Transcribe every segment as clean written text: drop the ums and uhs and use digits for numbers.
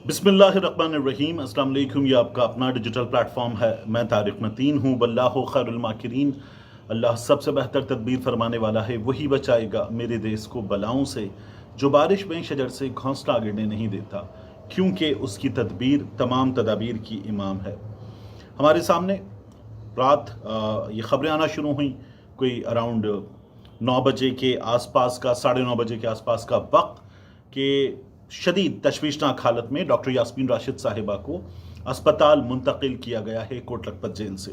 बिस्मिल्लाहिर्रहमानिर्रहीम। अस्सलाम वालेकुम। ये आपका अपना डिजिटल प्लेटफॉर्म है। मैं तारिक मतीन हूँ। वल्लाहु खैरुल माकिरीन। अल्लाह सबसे बेहतर तदबीर फरमाने वाला है। वही बचाएगा मेरे देश को बलाओं से, जो बारिश में शजर से घोंसला गिरने नहीं देता, क्योंकि उसकी तदबीर तमाम तदाबीर की इमाम है। हमारे सामने रात ये ख़बरें आना शुरू हुई कोई अराउंड 9 बजे के आसपास का, 9:30 बजे के आसपास का वक्त कि शदीद तशवीशनाक हालत में डॉक्टर यास्मीन राशिद साहिबा को अस्पताल मुंतकिल किया गया है कोट लखपत जेल से।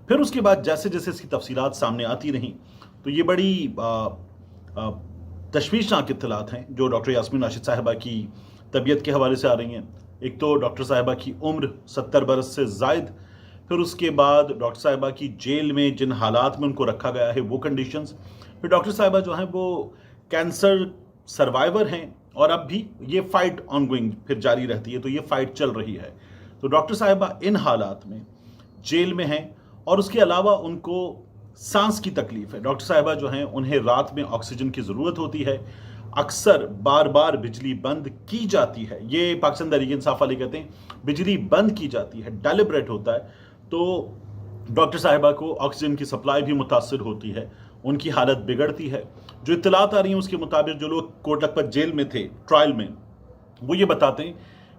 फिर उसके बाद जैसे जैसे इसकी तफसीलात सामने आती रहीं तो ये बड़ी तशवीशनाक इत्तलात हैं जो डॉक्टर यास्मीन राशिद साहिबा की तबीयत के हवाले से आ रही हैं। एक तो डॉक्टर साहिबा की उम्र 70 बरस से ज़ायद, फिर उसके बाद डॉक्टर साहिबा की जेल में जिन हालात में उनको रखा गया है वो कंडीशंस, फिर डॉक्टर साहिबा जो हैं वो कैंसर सर्वाइवर हैं और अब भी ये फ़ाइट ऑनगोइंग फिर जारी रहती है, तो ये फ़ाइट चल रही है। तो डॉक्टर साहिबा इन हालात में जेल में हैं और उसके अलावा उनको सांस की तकलीफ़ है। डॉक्टर साहिबा जो हैं उन्हें रात में ऑक्सीजन की ज़रूरत होती है। अक्सर बार बार बिजली बंद की जाती है। ये पाकिस्तान तहरीक इंसाफ वाले कहते हैं बिजली बंद की जाती है, डेलिब्रेट होता है। तो डॉक्टर साहिबा को ऑक्सीजन की सप्लाई भी मुतासर होती है, उनकी हालत बिगड़ती है। जो इत्तलात आ रही हैं उसके मुताबिक जो लोग कोट लखपत जेल में थे ट्रायल में, वो ये बताते हैं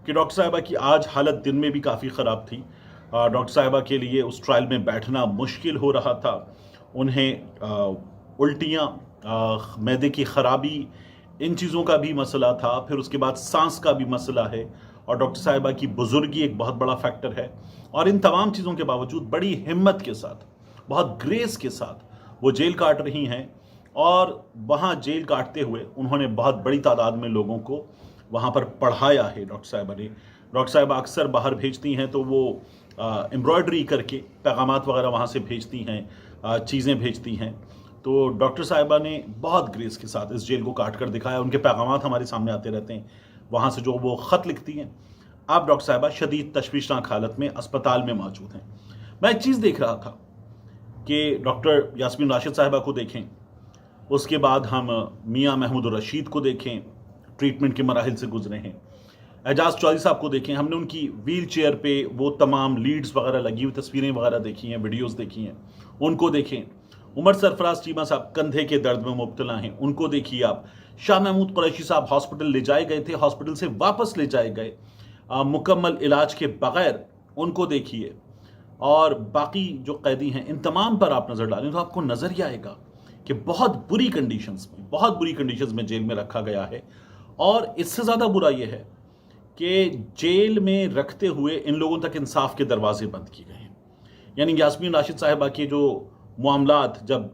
कि डॉक्टर साहिबा की आज हालत दिन में भी काफ़ी ख़राब थी। डॉक्टर साहिबा के लिए उस ट्रायल में बैठना मुश्किल हो रहा था। उन्हें उल्टियाँ, मैदे की ख़राबी, इन चीज़ों का भी मसला था। फिर उसके बाद सांस का भी मसला है और डॉक्टर साहिबा की बुजुर्गी एक बहुत बड़ा फैक्टर है। और इन तमाम चीज़ों के बावजूद बड़ी हिम्मत के साथ, बहुत ग्रेस के साथ वो जेल काट रही हैं और वहाँ जेल काटते हुए उन्होंने बहुत बड़ी तादाद में लोगों को वहाँ पर पढ़ाया है। डॉक्टर साहिबा ने, डॉक्टर साहिबा अक्सर बाहर भेजती हैं तो वो एम्ब्रॉयडरी करके पैगामात वगैरह वहाँ से भेजती हैं, चीज़ें भेजती हैं। तो डॉक्टर साहिबा ने बहुत ग्रेस के साथ इस जेल को काट कर दिखाया। उनके पैगामात हमारे सामने आते रहते हैं वहाँ से जो वो ख़त लिखती हैं। अब डॉक्टर साहिबा शदीद तशवीशनाक हालत में अस्पताल में मौजूद हैं। मैं एक चीज़ देख रहा था कि डॉक्टर यास्मीन राशिद साहिबा को देखें, उसके बाद हम मियां महमूद रशीद को देखें, ट्रीटमेंट के मराहिल से गुजरे हैं। एजाज चौधरी साहब को देखें, हमने उनकी व्हील चेयर पे वो तमाम लीड्स वगैरह लगी हुई तस्वीरें वगैरह देखी हैं, वीडियोस देखी हैं, उनको देखें। उमर सरफराज चीमा साहब कंधे के दर्द में मुब्तला हैं, उनको देखिए आप। शाह महमूद कुरैशी साहब हॉस्पिटल ले जाए गए थे, हॉस्पिटल से वापस ले जाए गए मुकम्मल इलाज के बगैर, उनको देखिए। और बाकी जो कैदी हैं इन तमाम पर आप नज़र डालें तो आपको नज़र ही आएगा कि बहुत बुरी कंडीशंस में जेल में रखा गया है। और इससे ज़्यादा बुरा यह है कि जेल में रखते हुए इन लोगों तक इंसाफ के दरवाजे बंद किए गए हैं। यानी यास्मीन राशिद साहिबा के जो मामलात जब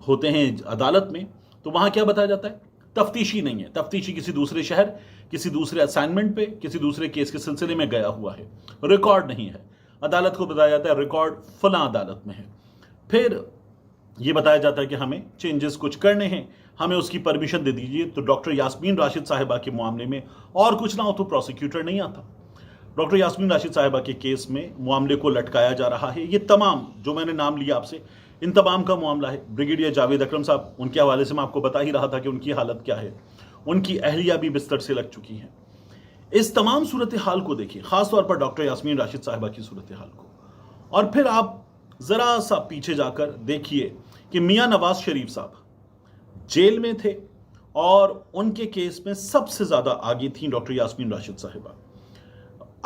होते हैं अदालत में तो वहाँ क्या बताया जाता है, तफ्तीशी नहीं है, तफ्तीशी किसी दूसरे शहर, किसी दूसरे असाइनमेंट पे, किसी दूसरे केस के सिलसिले में गया हुआ है, रिकॉर्ड नहीं है। अदालत को बताया जाता है रिकॉर्ड फलां अदालत में है। फिर ये बताया जाता है कि हमें चेंजेस कुछ करने हैं, हमें उसकी परमिशन दे दीजिए। तो डॉक्टर यास्मीन राशिद साहिबा के मामले में और कुछ ना हो तो प्रोसिक्यूटर नहीं आता। डॉक्टर यास्मीन राशिद साहिबा के केस में मामले को लटकाया जा रहा है। ये तमाम जो मैंने नाम लिया आपसे, इन तमाम का मामला है ब्रिगेडियर जावेद अकरम साहब, उनके हवाले से मैं आपको बता ही रहा था कि उनकी हालत क्या है। उनकी अहलिया भी बिस्तर से लग चुकी हैं। इस तमाम सूरत हाल को देखिए, ख़ास तौर पर डॉक्टर यास्मीन राशिद साहिबा की सूरत हाल को, और फिर आप ज़रा सा पीछे जाकर देखिए कि मियां नवाज शरीफ साहब जेल में थे और उनके केस में सबसे ज़्यादा आगे थी डॉक्टर यास्मीन राशिद साहिबा।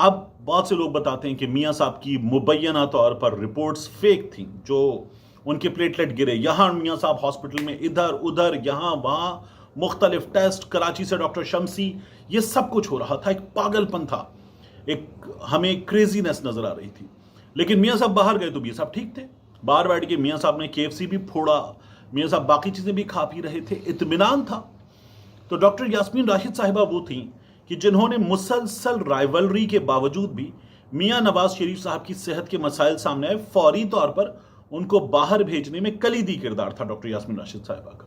अब बहुत से लोग बताते हैं कि मियां साहब की मुबैना तौर पर रिपोर्ट्स फेक थी, जो उनके प्लेटलेट गिरे, यहाँ मियां साहब हॉस्पिटल में इधर उधर यहाँ वहाँ मुख्तलिफ टेस्ट, कराची से डॉक्टर शमसी, ये सब कुछ हो रहा था। एक पागलपन था, एक हमें क्रेजीनेस नजर आ रही थी। लेकिन मियां साहब बाहर गए तो मियां साहब ठीक थे, बाहर बैठ के मियां साहब ने KFC भी फोड़ा, मियां साहब बाकी चीज़ें भी खा पी रहे थे, इत्मीनान था। तो डॉक्टर यास्मीन राशिद साहिबा वो थी कि जिन्होंने मुसलसल राइवलरी के बावजूद भी मियां नवाज शरीफ साहब की सेहत के मसाइल सामने आए, फौरी तौर पर उनको बाहर भेजने में कलीदी किरदार था डॉक्टर यास्मीन राशिद साहिबा का।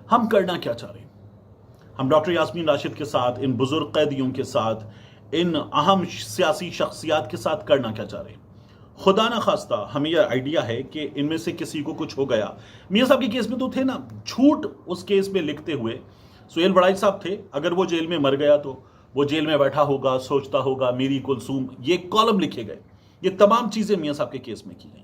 हम करना क्या चाह रहे हैं? हम डॉक्टर यास्मीन राशिद के साथ, इन बुजुर्ग कैदियों के साथ, इन अहम सियासी शख्सियात के साथ करना क्या चाह रहे हैं? खुदा ना खास्ता हमें यह आइडिया है कि इनमें से किसी को कुछ हो गया। मियां साहब के केस में तो थे ना, झूठ उस केस में लिखते हुए सुहेल बड़ाई साहब थे, अगर वो जेल में मर गया तो वो जेल में बैठा होगा, सोचता होगा मेरी कुलसूम, ये कॉलम लिखे गए, ये तमाम चीज़ें मियाँ साहब के केस में की गई।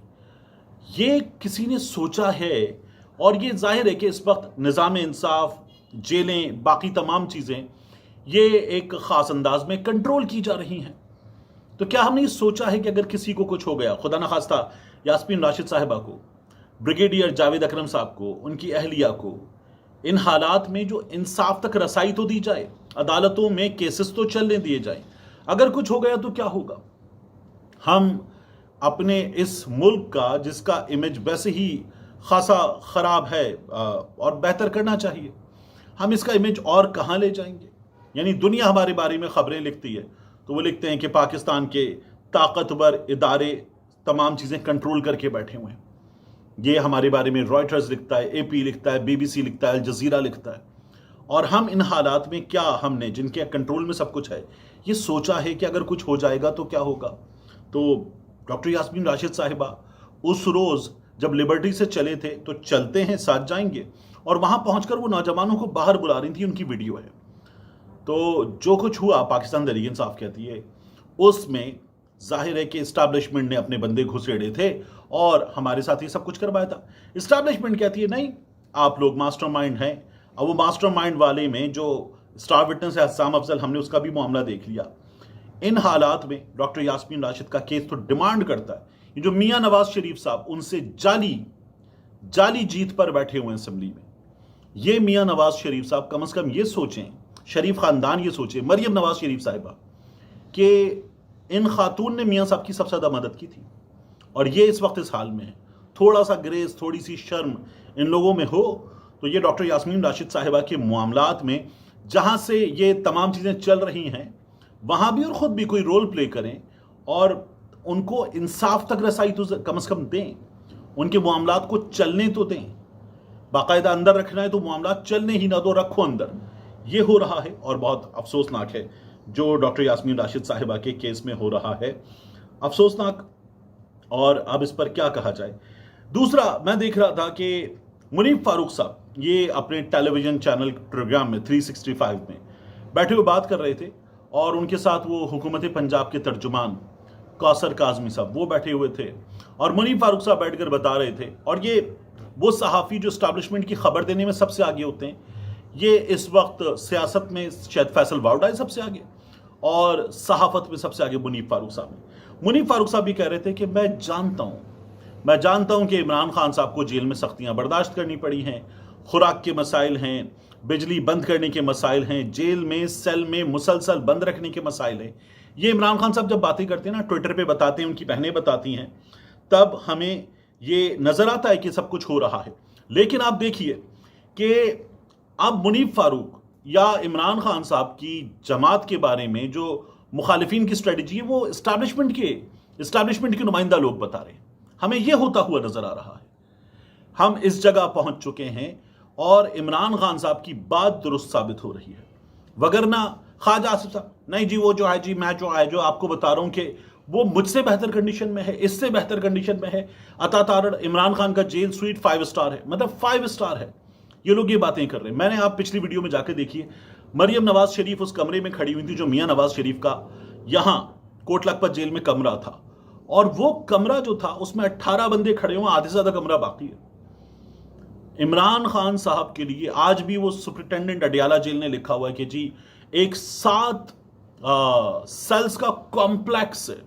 ये किसी ने सोचा है? और ये जाहिर है कि इस वक्त निज़ाम इंसाफ, जेलें, बाकी तमाम चीज़ें ये एक ख़ास अंदाज में कंट्रोल की जा रही हैं। तो क्या हमने ये सोचा है कि अगर किसी को कुछ हो गया, खुदा न खास्ता यास्मीन राशिद साहिबा को, ब्रिगेडियर जावेद अकरम साहब को, उनकी अहलिया को, इन हालात में जो इंसाफ तक रसाई तो दी जाए, अदालतों में केसेस तो चलने दिए जाए। अगर कुछ हो गया तो क्या होगा? हम अपने इस मुल्क का, जिसका इमेज वैसे ही खासा ख़राब है और बेहतर करना चाहिए, हम इसका इमेज और कहाँ ले जाएंगे? यानी दुनिया हमारे बारे में ख़बरें लिखती है तो वो लिखते हैं कि पाकिस्तान के ताकतवर इदारे तमाम चीज़ें कंट्रोल करके बैठे हुए हैं। ये हमारे बारे में रॉयटर्स लिखता है, एपी लिखता है, बीबीसी लिखता है, अल जज़ीरा लिखता है। और हम इन हालात में क्या, हमने जिनके कंट्रोल में सब कुछ है, ये सोचा है कि अगर कुछ हो जाएगा तो क्या होगा? तो डॉक्टर यास्मीन राशिद साहिबा उस रोज़ जब लिबर्टी से चले थे, तो चलते हैं साथ जाएंगे, और वहाँ पहुँचकर वो नौजवानों को बाहर बुला रही थी, उनकी वीडियो है। तो जो कुछ हुआ, पाकिस्तान तहरीक इंसाफ कहती है, उसमें जाहिर है कि इस्टेब्लिशमेंट ने अपने बंदे घुसेड़े थे और हमारे साथ ये सब कुछ करवाया था। इस्टेब्लिशमेंट कहती है नहीं, आप लोग मास्टरमाइंड हैं। अब वो मास्टरमाइंड वाले में जो स्टार विटनेस है हस्साम अफजल, हमने उसका भी मामला देख लिया। इन हालात में डॉक्टर यास्मीन राशिद का केस तो डिमांड करता है, ये जो मियाँ नवाज शरीफ साहब उनसे जाली जीत पर बैठे हुए हैं असेंबली में, ये मियाँ नवाज शरीफ साहब कम से कम ये सोचें, शरीफ खानदान ये सोचे, मरियम नवाज शरीफ साहिबा, कि इन खातून ने मियाँ साहब की सबसे ज़्यादा मदद की थी और ये इस वक्त इस हाल में है। थोड़ा सा ग्रेस, थोड़ी सी शर्म इन लोगों में हो तो ये डॉक्टर यास्मीन राशिद साहिबा के मामलात में, जहाँ से ये तमाम चीज़ें चल रही हैं, वहाँ भी और ख़ुद भी कोई रोल प्ले करें और उनको इंसाफ तक रसाई तो कम से कम दें, उनके मामलात को चलने तो दें। बाकायदा अंदर रखना है तो मामलात चलने ही ना दो, रखो अंदर। ये हो रहा है और बहुत अफसोसनाक है जो डॉक्टर यास्मीन राशिद साहिबा के केस में हो रहा है, अफसोसनाक। और अब इस पर क्या कहा जाए? दूसरा, मैं देख रहा था कि मुनीफ फारूक साहब ये अपने टेलीविजन चैनल प्रोग्राम में 365 में बैठे हुए बात कर रहे थे और उनके साथ वो हुकूमत पंजाब के तर्जुमान कौसर काज़मी साहब वो बैठे हुए थे और मुनीफ फारूक साहब बैठकर बता रहे थे। और ये वो सहाफ़ी जो इस्टेब्लिशमेंट की खबर देने में सबसे आगे होते हैं, ये इस वक्त सियासत में शायद फैसल वाउडा सबसे आगे और सहाफ़त में सबसे आगे मुनीफ फारूक साहब हैं। मुनीफ फारूक साहब भी कह रहे थे कि मैं जानता हूँ कि इमरान खान साहब को जेल में सख्तियाँ बर्दाश्त करनी पड़ी हैं, खुराक के मसाइल हैं, बिजली बंद करने के मसाइल हैं, जेल में सेल में मुसलसल बंद रखने के मसाइल हैं। ये इमरान खान साहब जब बातें करते हैं ना, ट्विटर पे बताते हैं, उनकी बहनें बताती हैं, तब हमें ये नज़र आता है कि सब कुछ हो रहा है। लेकिन आप देखिए कि अब मुनीफ फारूक या इमरान खान साहब की जमात के बारे में जो मुखालिफिन की स्ट्रेटजी है, वो इस्टेब्लिशमेंट के नुमाइंदा लोग बता रहे हैं। हमें यह होता हुआ नजर आ रहा है। हम इस जगह पहुंच चुके हैं और इमरान खान साहब की बात दुरुस्त साबित हो रही है। वगरना ख्वाजा आसिफ साहब, नहीं जी वो जो है जी, मैं जो आपको बता रहा हूं कि वो मुझसे बेहतर कंडीशन में है, इससे बेहतर कंडीशन में है। अता तारड़ इमरान खान का जेल स्वीट 5 स्टार है, मतलब 5 स्टार है। ये लोग ये बातें कर रहे हैं। मैंने आप पिछली वीडियो में जाकर देखिए, मरियम नवाज शरीफ उस कमरे में खड़ी हुई थी जो मियाँ नवाज शरीफ का यहाँ कोट लखपत जेल में कमरा था, और वो कमरा जो था उसमें 18 बंदे खड़े हुए, आधे से ज्यादा कमरा बाकी है। इमरान खान साहब के लिए आज भी वो सुपरिटेंडेंट अडियाला जेल ने लिखा हुआ है कि जी एक 7 सेल्स का कॉम्प्लेक्स है,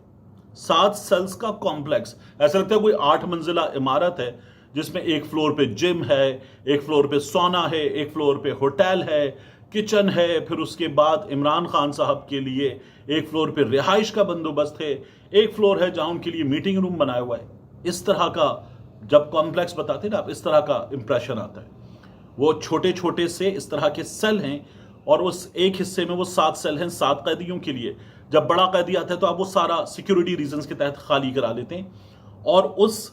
7 सेल्स का कॉम्प्लेक्स। ऐसा लगता है कोई 8 मंजिला इमारत है जिसमें एक फ्लोर पे जिम है, एक फ्लोर पे सोना है, एक फ्लोर पे होटल है, किचन है, फिर उसके बाद इमरान खान साहब के लिए एक फ्लोर पे रिहाइश का बंदोबस्त है, एक फ्लोर है जहां उनके लिए मीटिंग रूम बनाया हुआ है। इस तरह का जब कॉम्प्लेक्स बताते हैं ना आप, इस तरह का इंप्रेशन आता है। वो छोटे छोटे से इस तरह के सेल हैं और उस एक हिस्से में वो 7 सेल हैं 7 कैदियों के लिए। जब बड़ा कैदी आता है तो आप वो सारा सिक्योरिटी रीजंस के तहत खाली करा लेते हैं और उस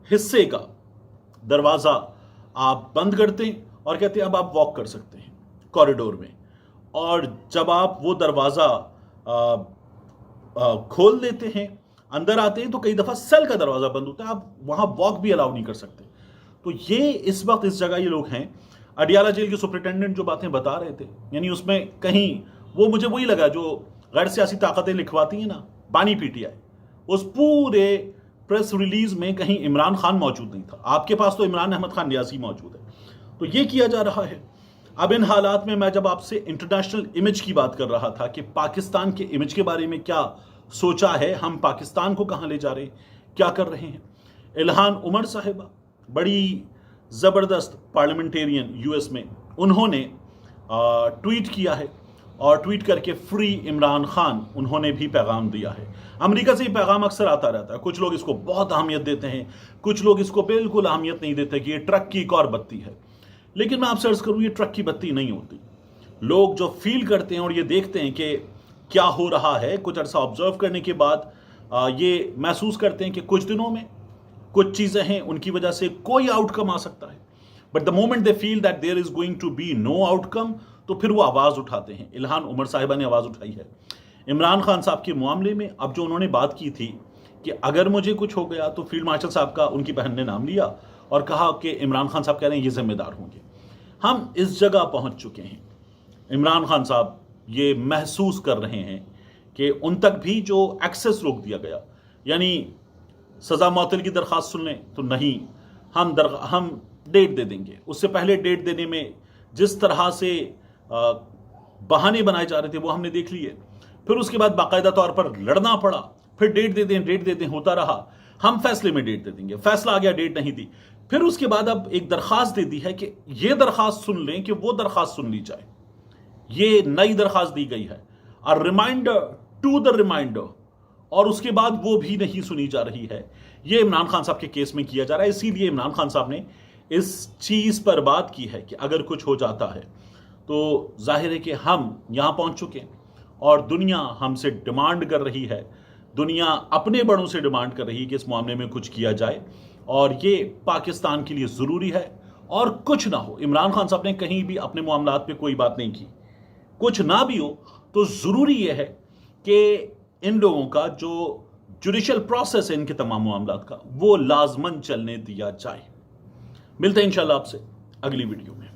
हिस्से का दरवाज़ा आप बंद करते हैं और कहते हैं अब आप वॉक कर सकते हैं कॉरिडोर में। और जब आप वो दरवाज़ा खोल देते हैं, अंदर आते हैं, तो कई दफ़ा सेल का दरवाज़ा बंद होता है, आप वहाँ वॉक भी अलाउ नहीं कर सकते। तो ये इस वक्त इस जगह ये लोग हैं। अडियाला जेल के सुपरिटेंडेंट जो बातें बता रहे थे, यानी उसमें कहीं وہ مجھے وہی لگا جو غیر سیاسی طاقتیں لکھواتی ہیں نا، بانی پی ٹی آئی، اس پورے پریس ریلیز میں کہیں عمران خان موجود نہیں تھا. آپ کے پاس تو عمران احمد خان نیازی موجود ہے. تو یہ کیا جا رہا ہے. اب ان حالات میں جب آپ سے انٹرنیشنل امیج کی بات کر رہا تھا کہ پاکستان کے امیج کے بارے میں کیا سوچا ہے، ہم پاکستان کو کہاں لے جا رہے ہیں، کیا کر رہے ہیں. الہان عمر صاحبہ بڑی زبردست پارلیمنٹیرین یو ایس میں، انہوں نے ٹویٹ کیا ہے اور ٹویٹ کر کے فری عمران خان انہوں نے بھی پیغام دیا ہے. امریکہ سے یہ پیغام اکثر آتا رہتا ہے. کچھ لوگ اس کو بہت اہمیت دیتے ہیں، کچھ لوگ اس کو بالکل اہمیت نہیں دیتے کہ یہ ٹرک کی ایک اور بتی ہے. لیکن میں آپ سے عرض کروں، یہ ٹرک کی بتی نہیں ہوتی. لوگ جو فیل کرتے ہیں اور یہ دیکھتے ہیں کہ کیا ہو رہا ہے، کچھ عرصہ آبزرو کرنے کے بعد یہ محسوس کرتے ہیں کہ کچھ دنوں میں کچھ چیزیں ہیں ان کی وجہ سے کوئی آؤٹ کم آ سکتا ہے. But the moment they feel that there is going to be no outcome, تو پھر وہ آواز اٹھاتے ہیں. الہان عمر صاحبہ نے آواز اٹھائی ہے عمران خان صاحب کے معاملے میں. اب جو انہوں نے بات کی تھی کہ اگر مجھے کچھ ہو گیا، تو فیلڈ مارشل صاحب کا ان کی بہن نے نام لیا اور کہا کہ عمران خان صاحب کہہ رہے ہیں یہ ذمہ دار ہوں گے. ہم اس جگہ پہنچ چکے ہیں. عمران خان صاحب یہ محسوس کر رہے ہیں کہ ان تک بھی جو ایکسیس روک دیا گیا، یعنی سزا معطل کی درخواست سن لیں تو نہیں، ہم ڈیٹ دے دیں گے. اس سے پہلے ڈیٹ دینے میں جس طرح سے بہانے بنائے جا رہے تھے وہ ہم نے دیکھ لیے. پھر اس کے بعد باقاعدہ طور پر لڑنا پڑا، پھر ڈیٹ دے دیں ہوتا رہا. ہم فیصلے میں ڈیٹ دے دیں گے، فیصلہ آ گیا، ڈیٹ نہیں دی. پھر اس کے بعد اب ایک درخواست دے دی ہے کہ یہ درخواست سن لیں کہ وہ درخواست سن لی جائے. یہ نئی درخواست دی گئی ہے، ریمائنڈر ٹو دا ریمائنڈر، اور اس کے بعد وہ بھی نہیں سنی جا رہی ہے. یہ عمران خان صاحب کے کیس میں کیا جا رہا ہے. اسی لیے عمران خان صاحب نے اس چیز پر بات کی ہے کہ اگر کچھ ہو جاتا ہے تو ظاہر ہے کہ ہم یہاں پہنچ چکے ہیں اور دنیا ہم سے ڈیمانڈ کر رہی ہے، دنیا اپنے بڑوں سے ڈیمانڈ کر رہی ہے کہ اس معاملے میں کچھ کیا جائے، اور یہ پاکستان کے لیے ضروری ہے. اور کچھ نہ ہو، عمران خان صاحب نے کہیں بھی اپنے معاملات پہ کوئی بات نہیں کی. کچھ نہ بھی ہو تو ضروری یہ ہے کہ ان لوگوں کا جو جوڈیشل پروسیس ہے ان کے تمام معاملات کا، وہ لازماً چلنے دیا جائے. ملتے ہیں انشاءاللہ آپ سے اگلی ویڈیو میں.